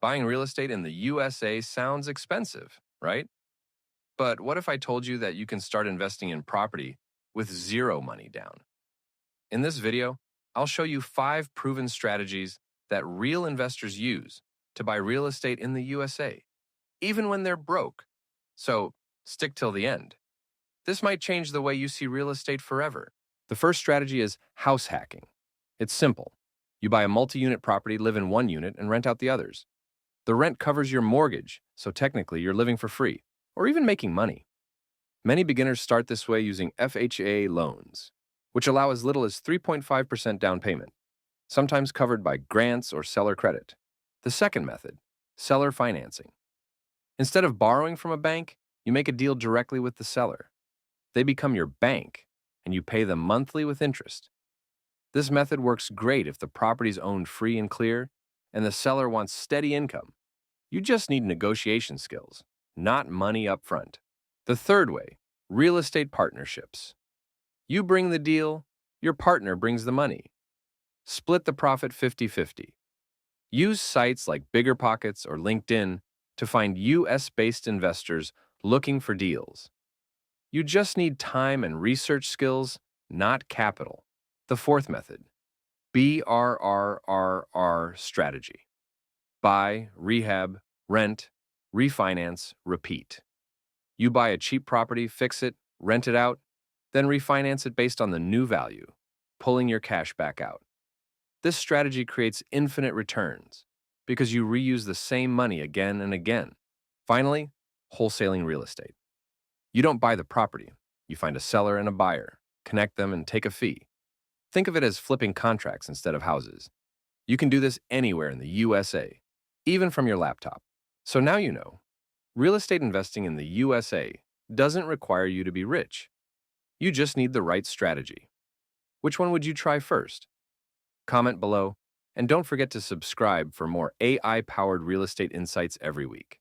Buying real estate in the USA sounds expensive, right? But what if I told you that you can start investing in property with zero money down? In this video, I'll show you 5 proven strategies that real investors use to buy real estate in the USA, even when they're broke. So, stick till the end. This might change the way you see real estate forever. The first strategy is house hacking. It's simple. You buy a multi-unit property, live in one unit, and rent out the others. The rent covers your mortgage, so technically you're living for free, or even making money. Many beginners start this way using FHA loans, which allow as little as 3.5% down payment, sometimes covered by grants or seller credit. The second method, seller financing. Instead of borrowing from a bank, you make a deal directly with the seller. They become your bank, and you pay them monthly with interest. This method works great if the property is owned free and clear, and the seller wants steady income. You just need negotiation skills, not money up front. The third way, real estate partnerships. You bring the deal, your partner brings the money. Split the profit 50-50. Use sites like BiggerPockets or LinkedIn to find US-based investors looking for deals. You just need time and research skills, not capital. The fourth method, BRRRR strategy. Buy, rehab, rent, refinance, repeat. You buy a cheap property, fix it, rent it out, then refinance it based on the new value, pulling your cash back out. This strategy creates infinite returns because you reuse the same money again and again. Finally, wholesaling real estate. You don't buy the property. You find a seller and a buyer, connect them, and take a fee. Think of it as flipping contracts instead of houses. You can do this anywhere in the USA, even from your laptop. So now you know, real estate investing in the USA doesn't require you to be rich. You just need the right strategy. Which one would you try first? Comment below, and don't forget to subscribe for more AI-powered real estate insights every week.